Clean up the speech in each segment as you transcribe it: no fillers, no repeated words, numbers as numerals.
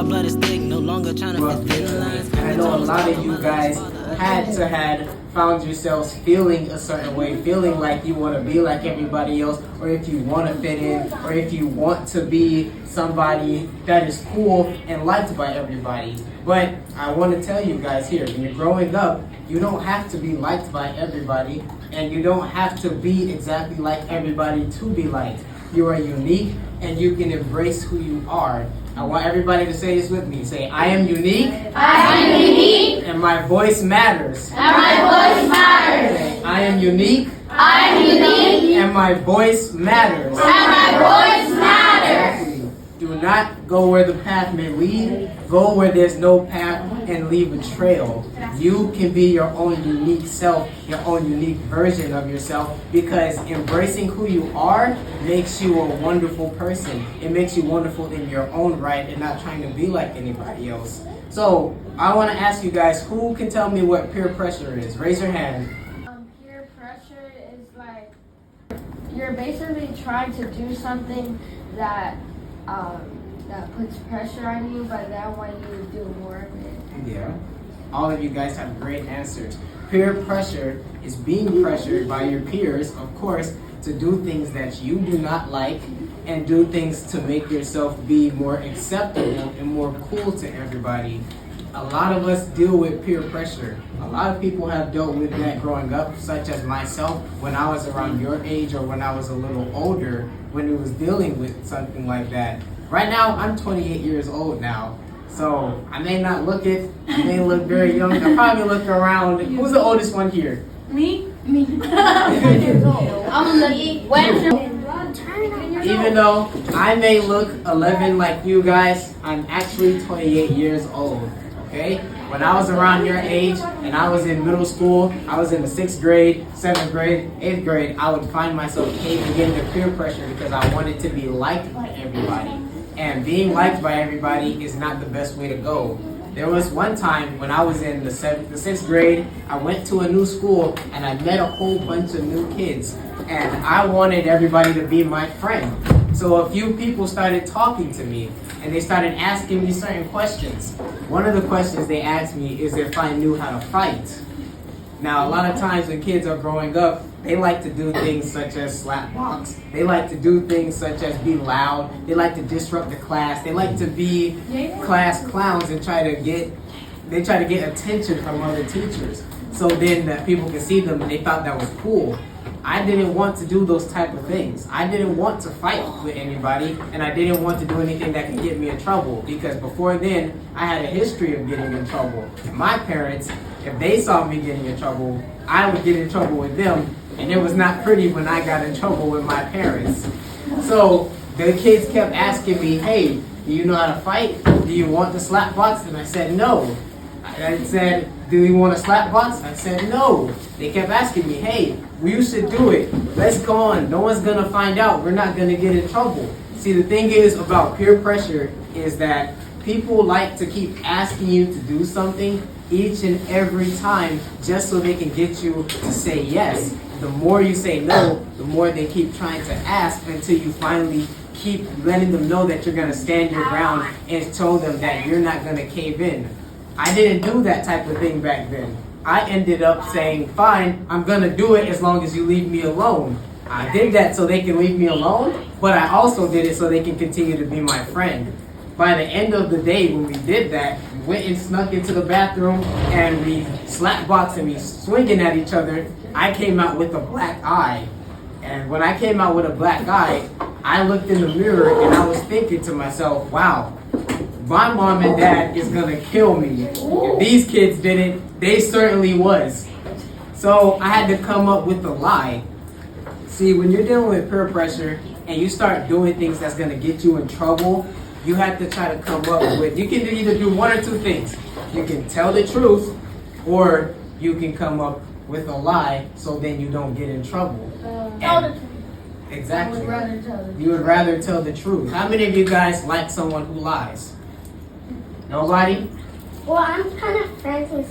blood is thick, no longer trying to fit thin lines. And I know a lot of you guys had found yourselves feeling a certain way, feeling like you want to be like everybody else, or if you want to fit in, or if you want to be somebody that is cool and liked by everybody. But I want to tell you guys here, when you're growing up, you don't have to be liked by everybody, and you don't have to be exactly like everybody to be liked. You are unique, and you can embrace who you are. I want everybody to say this with me. Say, I am unique. I am unique. And my voice matters. And my voice matters. Say, I am unique. I am unique. And my voice matters. And my voice matters. Exactly. Do not go where the path may lead. Go where there's no path and leave a trail. You can be your own unique self, your own unique version of yourself, because embracing who you are makes you a wonderful person. It makes you wonderful in your own right and not trying to be like anybody else. So I want to ask you guys, who can tell me what peer pressure is? Raise your hand. Peer pressure is like you're basically trying to do something that that puts pressure on you, but they want you to do more of it. Yeah. All of you guys have great answers. Peer pressure is being pressured by your peers, of course, to do things that you do not like and do things to make yourself be more acceptable and more cool to everybody. A lot of us deal with peer pressure. A lot of people have dealt with that growing up, such as myself when I was around your age or when I was a little older, when it was dealing with something like that. Right now, I'm 28 years old now. So I may not look it, I may look very young. I probably look around. Who's the oldest one here? Me. I'm Even though I may look 11 like you guys, I'm actually 28 years old. Okay? When I was around your age and I was in middle school, I was in the 6th grade, 7th grade, 8th grade, I would find myself caving into peer pressure because I wanted to be liked by everybody. And being liked by everybody is not the best way to go. There was one time when I was in the 6th grade, I went to a new school and I met a whole bunch of new kids. And I wanted everybody to be my friend. So a few people started talking to me and they started asking me certain questions. One of the questions they asked me is if I knew how to fight. Now, a lot of times when kids are growing up, they like to do things such as slap box. They like to do things such as be loud. They like to disrupt the class. They like to be class clowns and try to get attention from other teachers. So then that people can see them and they thought that was cool. I didn't want to do those type of things. I didn't want to fight with anybody, and I didn't want to do anything that could get me in trouble, because before then, I had a history of getting in trouble. And my parents, if they saw me getting in trouble, I would get in trouble with them, and it was not pretty when I got in trouble with my parents. So the kids kept asking me, hey, do you know how to fight? Do you want the slap box? And I said, no. I said, do you want a slap box? I said, no. They kept asking me, hey, you should do it. Let's go on. No one's going to find out. We're not going to get in trouble. See, the thing is about peer pressure is that people like to keep asking you to do something each and every time just so they can get you to say yes. The more you say no, the more they keep trying to ask until you finally keep letting them know that you're going to stand your ground and show them that you're not going to cave in. I didn't do that type of thing back then. I ended up saying, fine, I'm going to do it as long as you leave me alone. I did that so they can leave me alone, but I also did it so they can continue to be my friend. By the end of the day, when we did that, we went and snuck into the bathroom and we slap boxed and we swinging at each other. I came out with a black eye. And when I came out with a black eye, I looked in the mirror and I was thinking to myself, wow, my mom and dad is gonna kill me. If these kids didn't, they certainly was. So I had to come up with a lie. See, when you're dealing with peer pressure and you start doing things that's gonna get you in trouble, you have to try to come up with, you can either do one or two things. You can tell the truth, or you can come up with a lie so then you don't get in trouble. Tell the truth. Exactly. I would rather tell the truth. You would rather tell the truth. How many of you guys like someone who lies? Nobody? Well, I'm kind of friends with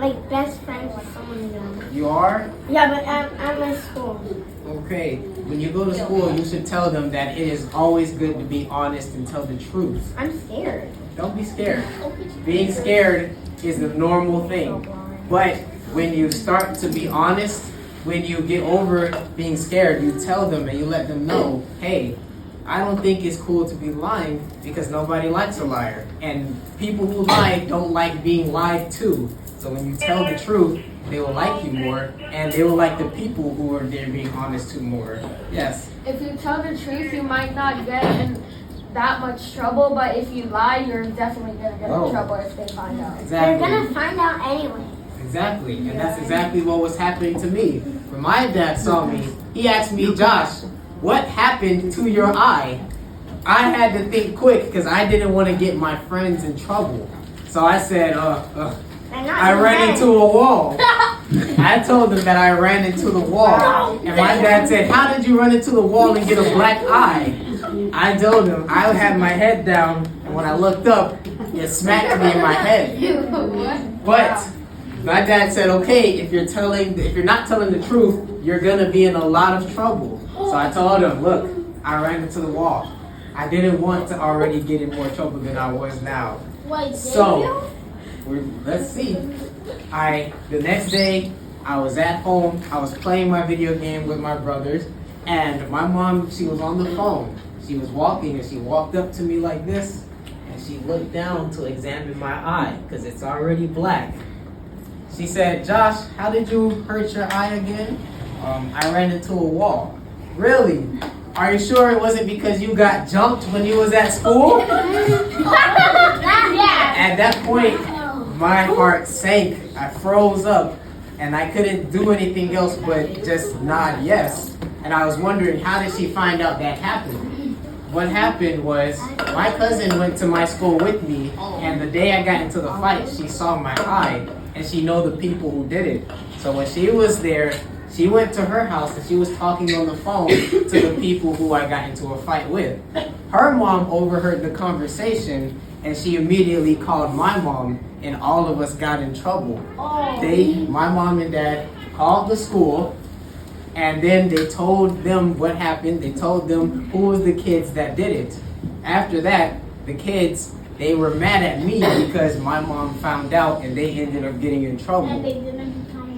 like best friends with someone young. You are? Yeah, but I'm at school. Okay. When you go to school, you should tell them that it is always good to be honest and tell the truth. I'm scared. Don't be scared. Being scared is a normal thing. But when you start to be honest, when you get over being scared, you tell them and you let them know, hey, I don't think it's cool to be lying because nobody likes a liar. And people who lie don't like being lied to. So when you tell the truth, they will like you more, and they will like the people who are there being honest to more. Yes. If you tell the truth, you might not get in that much trouble, but if you lie, you're definitely going to get in trouble if they find out. They're Exactly. gonna find out anyway. Exactly. And that's exactly what was happening to me. When my dad saw me, he asked me, Josh, what happened to your eye? I had to think quick because I didn't want to get my friends in trouble. So I said, I ran into a wall. I told them that I ran into the wall. And my dad said, how did you run into the wall and get a black eye? I told him I had my head down, and when I looked up, it smacked me in my head. But my dad said, okay, if you're not telling the truth, you're gonna be in a lot of trouble. So I told him, look, I ran into the wall. I didn't want to already get in more trouble than I was now. Wait, So, let's see. The next day, I was at home. I was playing my video game with my brothers, and my mom, she was on the phone. She was walking, and she walked up to me like this, and she looked down to examine my eye because it's already black. She said, Josh, how did you hurt your eye again? I ran into a wall. Really? Are you sure it wasn't because you got jumped when you was at school? At that point, my heart sank. I froze up, and I couldn't do anything else but just nod yes. And I was wondering, how did she find out that happened? What happened was, my cousin went to my school with me, and the day I got into the fight, she saw my eye, and she know the people who did it. So when she was there, she went to her house and she was talking on the phone to the people who I got into a fight with. Her mom overheard the conversation, and she immediately called my mom, and all of us got in trouble. My mom and dad called the school, and then they told them what happened. They told them who was the kids that did it. After that, the kids, they were mad at me because my mom found out, and they ended up getting in trouble. And they didn't tell me.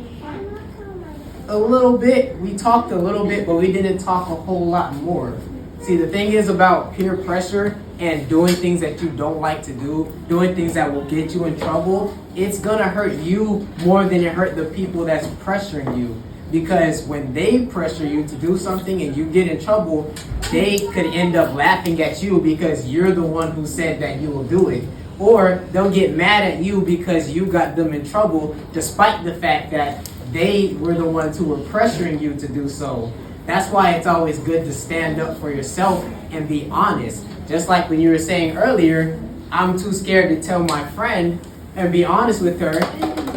A little bit. We talked a little bit, but we didn't talk a whole lot more. See, the thing is about peer pressure and doing things that you don't like to do, doing things that will get you in trouble, it's gonna hurt you more than it hurt the people that's pressuring you. Because when they pressure you to do something and you get in trouble, they could end up laughing at you because you're the one who said that you will do it. Or they'll get mad at you because you got them in trouble despite the fact that they were the ones who were pressuring you to do so. That's why it's always good to stand up for yourself and be honest. Just like when you were saying earlier, I'm too scared to tell my friend and be honest with her.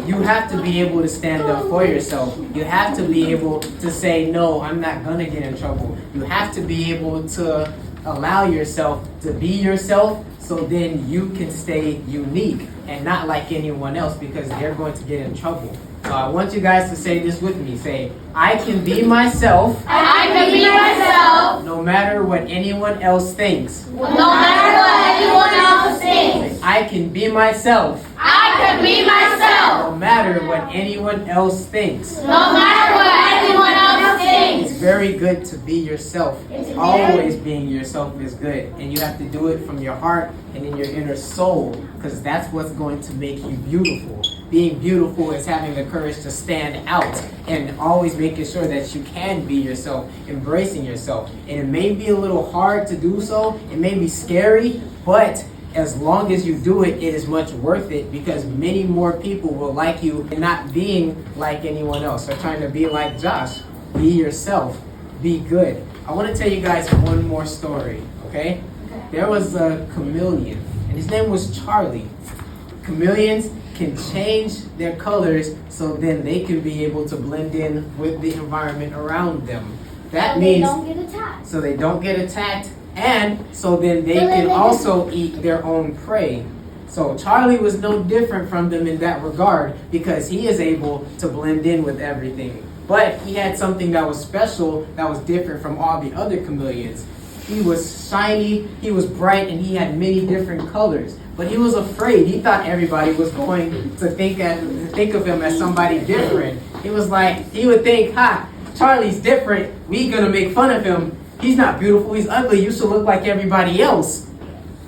You have to be able to stand up for yourself. You have to be able to say, no, I'm not gonna get in trouble. You have to be able to allow yourself to be yourself, so then you can stay unique and not like anyone else, because they're going to get in trouble. So I want you guys to say this with me. Say, I can be myself. I can be myself. No matter what anyone else thinks. No matter what anyone else thinks. I can be myself. I can be myself. No matter what anyone else thinks. No matter what anyone else thinks. It's very good to be yourself. Always being yourself is good. And you have to do it from your heart and in your inner soul, because that's what's going to make you beautiful. Being beautiful is having the courage to stand out and always making sure that you can be yourself, embracing yourself. And it may be a little hard to do so. It may be scary, but as long as you do it, it is much worth it, because many more people will like you and not being like anyone else or trying to be like Josh. Be yourself. Be good. I want to tell you guys one more story, okay? There was a chameleon, and his name was Charlie. Chameleons can change their colors so then they can be able to blend in with the environment around them. That means they don't get attacked. so they don't get attacked, and so then they can also eat their own prey. So Charlie was no different from them in that regard because he is able to blend in with everything. But he had something that was special, that was different from all the other chameleons. He was shiny, he was bright, and he had many different colors. But he was afraid. He thought everybody was going to think of him as somebody different. He was like, he would think, Charlie's different. We gonna make fun of him. He's not beautiful, he's ugly. You should look like everybody else.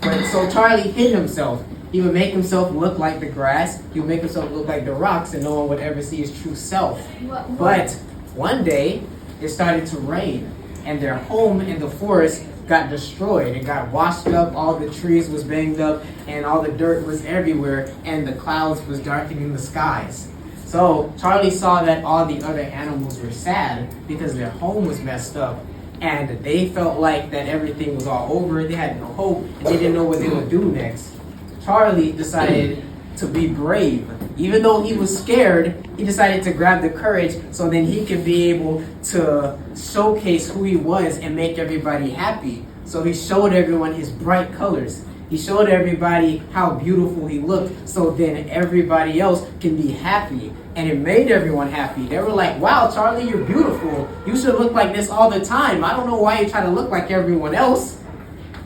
But so Charlie hid himself. He would make himself look like the grass. He would make himself look like the rocks, and no one would ever see his true self. But one day, it started to rain, and their home in the forest got destroyed. It got washed up, all the trees was banged up, and all the dirt was everywhere, and the clouds was darkening the skies. So Charlie saw that all the other animals were sad because their home was messed up, and they felt like that everything was all over. They had no hope, and they didn't know what they would do next. Charlie decided to be brave. Even though he was scared, he decided to grab the courage so then he could be able to showcase who he was and make everybody happy. So he showed everyone his bright colors. He showed everybody how beautiful he looked so then everybody else can be happy. And it made everyone happy. They were like, wow, Charlie, you're beautiful. You should look like this all the time. I don't know why you try to look like everyone else.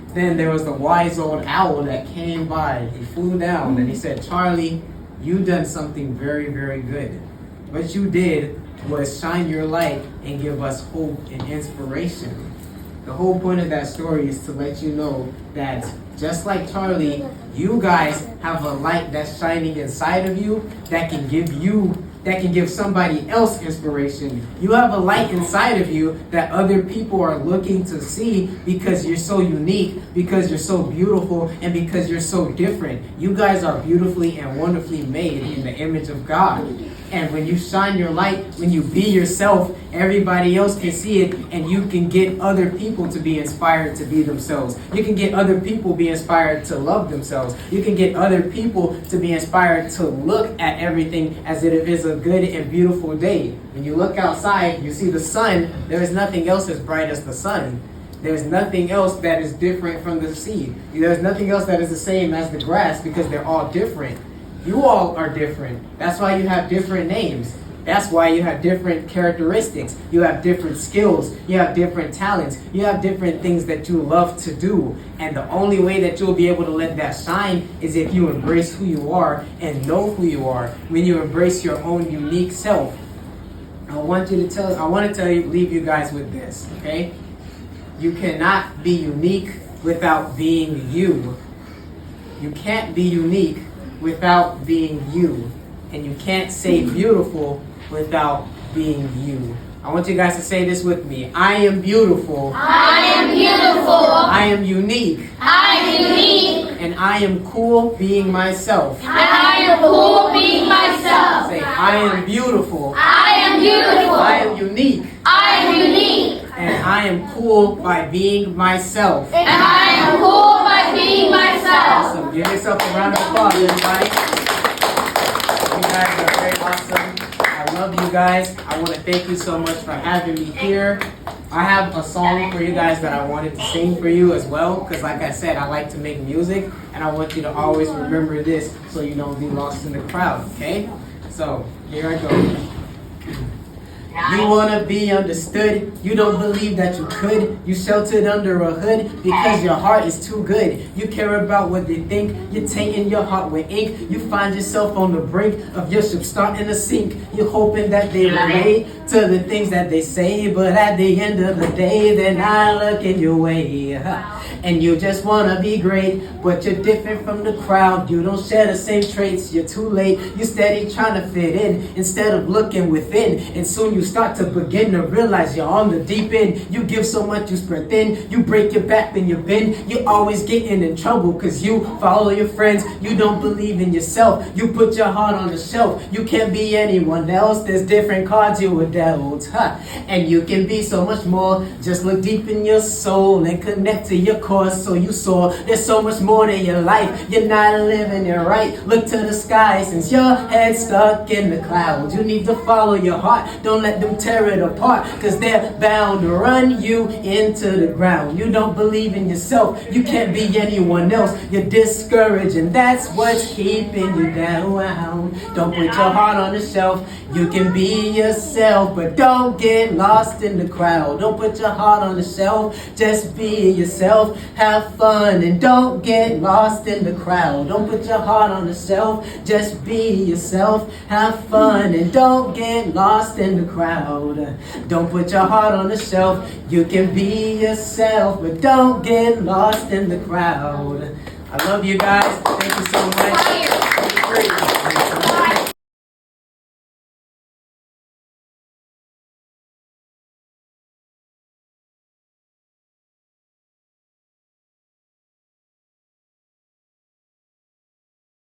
Then there was the wise old owl that came by. He flew down and he said, Charlie, you done something very, very good. What you did was shine your light and give us hope and inspiration. The whole point of that story is to let you know that just like Charlie, you guys have a light that's shining inside of you that can give somebody else inspiration. You have a light inside of you that other people are looking to see because you're so unique, because you're so beautiful, and because you're so different. You guys are beautifully and wonderfully made in the image of God. And when you shine your light, when you be yourself, everybody else can see it, and you can get other people to be inspired to be themselves. You can get other people be inspired to love themselves. You can get other people to be inspired to look at everything as if it is a good and beautiful day. When you look outside, you see the sun. There is nothing else as bright as the sun. There's nothing else that is different from the sea. There's nothing else that is the same as the grass because they're all different. You all are different. That's why you have different names. That's why you have different characteristics. You have different skills. You have different talents. You have different things that you love to do. And the only way that you'll be able to let that shine is if you embrace who you are and know who you are. When you embrace your own unique self. I want to leave you guys with this, okay? You cannot be unique without being you. You can't be unique without being you. And you can't say beautiful without being you. I want you guys to say this with me. I am beautiful. I am beautiful. I am unique. I am unique. And I am cool being myself. And I am cool being myself. Say, I am beautiful. I am beautiful. I am unique. I am unique. And I am cool by being myself. And I am cool by being myself. Awesome. Give yourself a round of applause, everybody. You guys are very awesome. I love you guys. I want to thank you so much for having me here. I have a song for you guys that I wanted to sing for you as well, because like I said, I like to make music, and I want you to always remember this so you don't be lost in the crowd, okay? So, here I go. You wanna be understood, you don't believe that you could. You sheltered under a hood because your heart is too good. You care about what they think, you're tainting your heart with ink. You find yourself on the brink of your ship starting to sink. You're hoping that they relate to the things that they say, but at the end of the day, they're not looking your way. And you just wanna be great, but you're different from the crowd. You don't share the same traits, you're too late. You're steady trying to fit in instead of looking within. And soon you start to begin to realize you're on the deep end. You give so much, you spread thin. You break your back, then you bend. You're always getting in trouble cause you follow your friends. You don't believe in yourself. You put your heart on the shelf. You can't be anyone else. There's different cards you were dealt. And you can be so much more. Just look deep in your soul and connect to your core so you soar. There's so much more to your life. You're not living it right. Look to the sky since your head's stuck in the clouds. You need to follow your heart. Don't let let them tear it apart, cause they're bound to run you into the ground. You don't believe in yourself, you can't be anyone else. You're discouraged and that's what's keeping you down. Don't put your heart on the shelf, you can be yourself, but don't get lost in the crowd. Don't put your heart on the shelf, just be yourself, have fun and don't get lost in the crowd. Don't put your heart on the shelf, just be yourself, have fun and don't get lost in the crowd. Don't put your heart on the shelf, you can be yourself, but don't get lost in the crowd. I love you guys, thank you so much.